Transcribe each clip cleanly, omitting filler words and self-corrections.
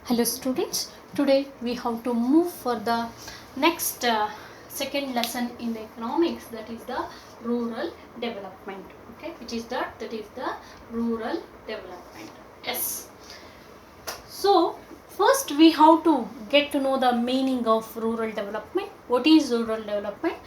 Hello students, today we have to move for the next second lesson in the economics, that is the rural development. Okay, which is that is the rural development. Yes. So first we have to get to know the meaning of rural development. What is rural development?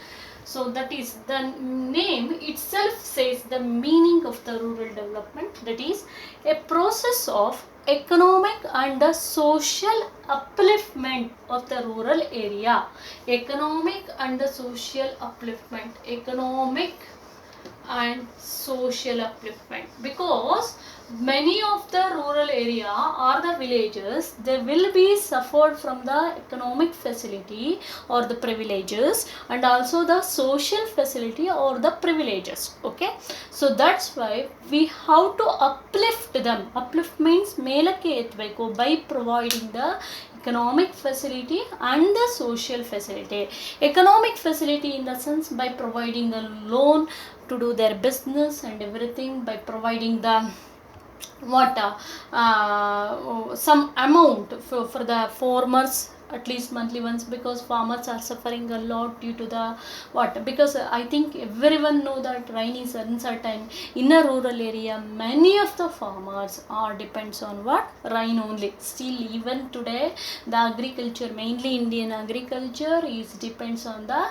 So that is the name itself says the meaning of the rural development, that is a process of economic and the social upliftment of the rural area. Economic and the social upliftment. Economic and social upliftment, because many of the rural area or the villages, they will be suffered from the economic facility or the privileges, and also the social facility or the privileges. Okay, so that's why we have to uplift them. Uplift means ಮೇಲಕ್ಕೆ ಎತ್ತಬೇಕು by providing the economic facility and the social facility. Economic facility in the sense by providing a loan to do their business and everything, by providing the some amount for the farmers, at least monthly ones, because farmers are suffering a lot due to the because I think everyone know that rain is uncertain in a rural area. Many of the farmers are depends on rain only. Still even today the agriculture, mainly Indian agriculture, is depends on the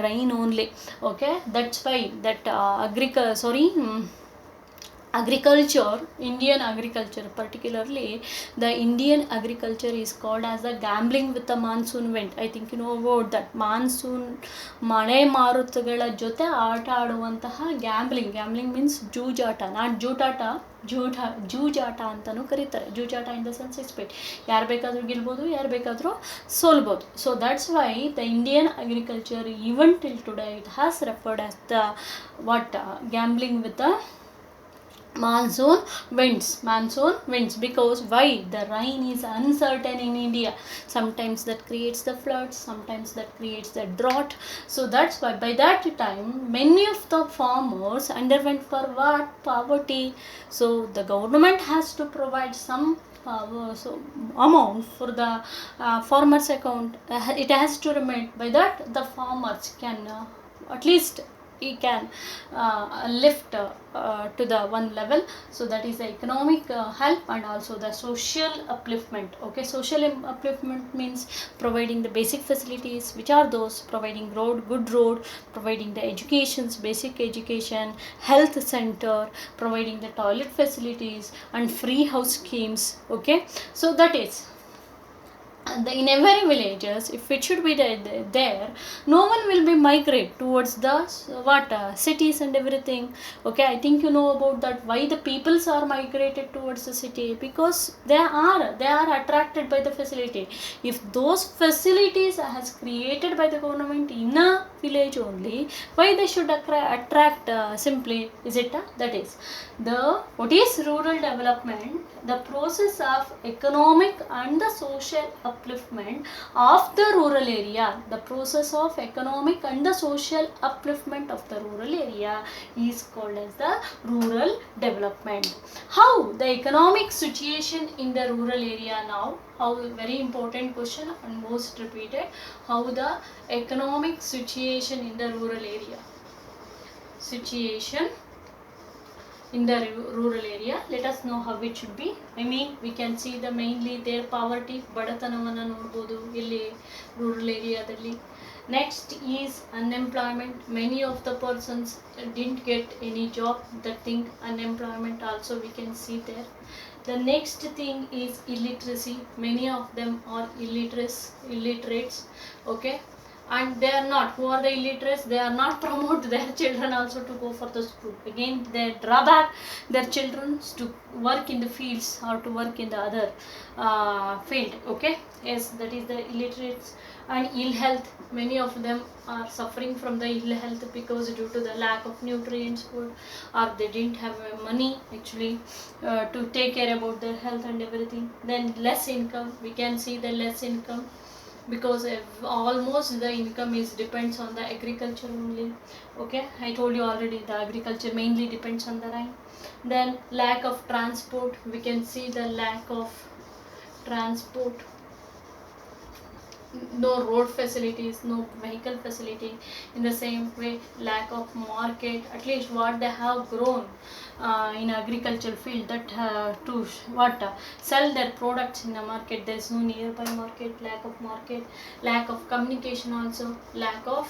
rain only. Okay, that's why that agriculture, Indian agriculture, particularly the Indian agriculture, is called as the gambling with the monsoon wind. I think you know about that. Monsoon ಮಳೆ ಮಾರುತಗಳ ಜೊತೆ ಆಟ ಆಡುವಂತಹ gambling means ಜೂಜಾಟ, not ಜೂಜಾಟ ಅಂತಲೂ ಕರೀತಾರೆ. ಜೂಜಾಟ in the sense ಇಸ್ಪೆಟ್, ಯಾರು ಬೇಕಾದರೂ ಗೆಲ್ಬೋದು, ಯಾರು ಬೇಕಾದರೂ ಸೋಲ್ಬೋದು. So that's why the Indian agriculture even till today it has referred as the gambling with the monsoon winds, because why? The rain is uncertain in India. Sometimes that creates the floods, sometimes that creates the drought. So that's why by that time many of the farmers underwent for poverty. So the government has to provide some amount for the farmers account. It has to remain. By that the farmers can at least he can lift to the one level. So that is the economic help and also the social upliftment. Okay, social upliftment means providing the basic facilities, which are those: providing good road, providing the educations, basic education, health center, providing the toilet facilities and free house schemes. Okay, so that is in every villages. If it should be there, no one will be migrate towards the cities and everything. Okay, I think you know about that, why the peoples are migrated towards the city, because they are attracted by the facility. If those facilities has created by the government in a village only, why they should attract simply, is it that is the what is rural development? The process of economic and the social upliftment of the rural area. The process of economic and the social upliftment of the rural area is called as the rural development. How the economic situation in the rural area now? How, very important question and most repeated. How the economic situation in the rural area? Situation in the rural area, let us know how it should be. I mean, we can see the mainly their poverty, ಬಡತನವನ್ನು ನೋಡಬಹುದು ಇಲ್ಲಿ rural ಏರಿಯಾದಲ್ಲಿ. Next is unemployment. Many of the persons didn't get any job. That thing, unemployment also we can see there. The next thing is illiteracy. Many of them are illiterates. Okay, and they are not, who are the illiterates? They are not promote their children also to go for the school. Again, they drawback their children to work in the fields or to work in the other field. Okay, yes, that is the illiterates. And ill health, many of them are suffering from the ill health because due to the lack of nutrients food, or they didn't have money actually to take care about their health and everything. Then less income, we can see the less income, because almost the income is depends on the agriculture only. Okay, I told you already, the agriculture mainly depends on the rain. Then lack of transport, we can see the lack of transport, no road facilities, no vehicle facility. In the same way, lack of market, at least what they have grown in agricultural field, that to sell their products in the market, there is no nearby market, lack of communication, also lack of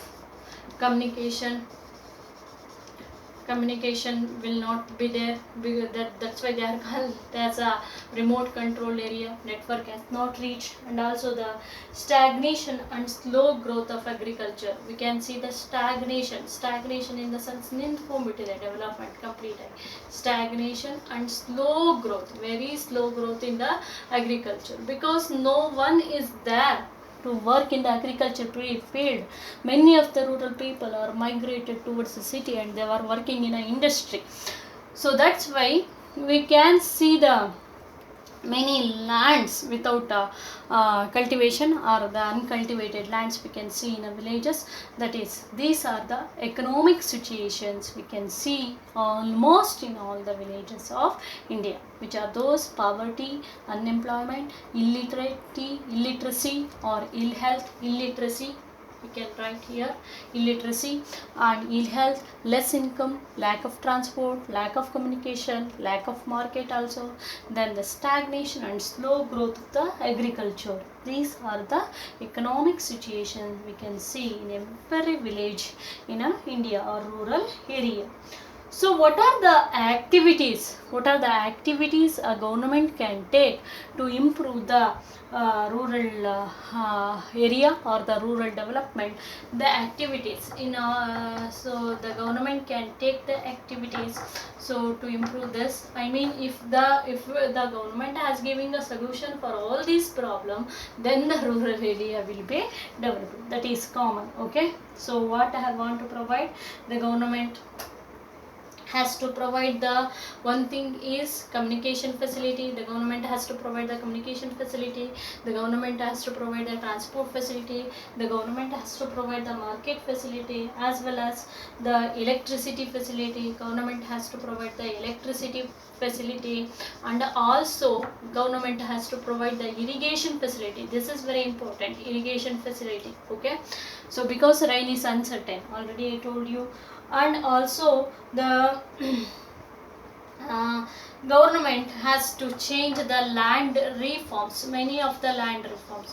communication will not be there, because that's why they are called as a remote control area. Network has not reached. And also the stagnation and slow growth of agriculture. We can see the stagnation in the sense ninfomitile development completely. Stagnation and slow growth, very slow growth in the agriculture, because no one is there to work in the agriculture field. Many of the rural people are migrated towards the city and they are working in an industry. So that's why we can see the many lands without cultivation, or the uncultivated lands we can see in villages. That is, these are the economic situations we can see almost in all the villages of India, which are those: poverty, unemployment, illiteracy or ill health. Illiteracy, we can write here, illiteracy and ill health, less income, lack of transport, lack of communication, lack of market also, then the stagnation and slow growth of the agriculture. These are the economic situations we can see in every village in India or rural area. So what are the activities? What are the activities a government can take to improve the rural area or the rural development? The activities in so the government can take the activities so to improve this. I mean, if the government has giving a solution for all these problem, then the rural area will be developed. That is common. Okay. So what I want to provide, the government has to provide the one thing is communication facility. The government has to provide the communication facility. The government has to provide the transport facility. The government has to provide the market facility as well as the electricity facility. Government has to provide the electricity facility, and also government has to provide the irrigation facility. This is very important, irrigation facility. Okay, so because rain is uncertain, already I told you. And also the government has to change the land reforms. Many of the land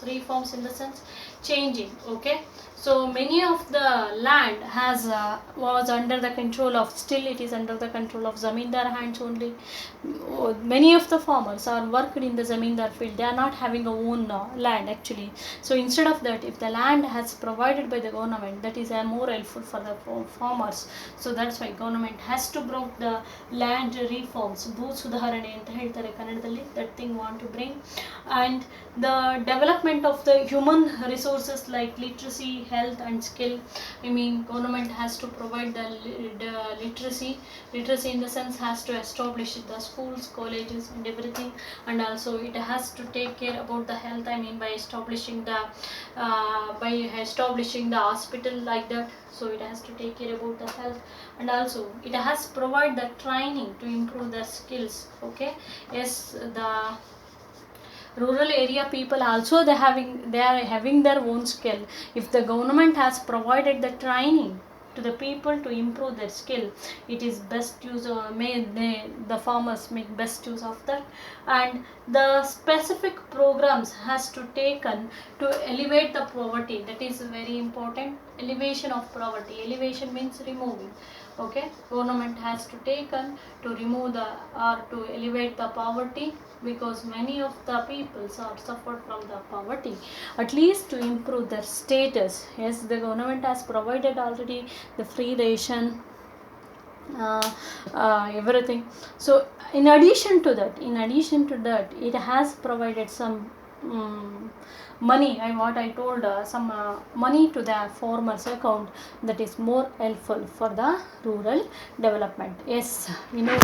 reforms in the sense changing. Okay, so many of the land has was under the control of, still it is under the control of zamindar hands only. Many of the farmers are worked in the zamindar field, they are not having a own land actually. So instead of that, if the land has provided by the government, that is more helpful for the farmers. So that's why government has to bring the land reforms. ಭೂ ಸುಧಾರಣೆ ಅಂತ ಹೇಳ್ತಾರೆ ಕನ್ನಡದಲ್ಲಿ, that thing want to bring. And the development of the human resources like literacy, health and skill. I mean, government has to provide the literacy in the sense has to establish the schools, colleges and everything. And also it has to take care about the health. I mean, by establishing the hospital like that. So it has to take care about the health. And also it has provide the training to improve their skills. Okay, yes, the rural area people also they are having their own skill. If the government has provided the training to the people to improve their skill, it is best use the farmers make best use of that. And the specific programs has to taken to elevate the poverty. That is very important. Elevation of poverty, elevation means removing. Okay, government has to taken to remove the or to elevate the poverty, because many of the peoples are suffered from the poverty, at least to improve their status. Yes, the government has provided already the free ration, everything. So in addition to that, it has provided some money. What I told, some money to the farmers account, that is more helpful for the rural development. Yes, Vinod.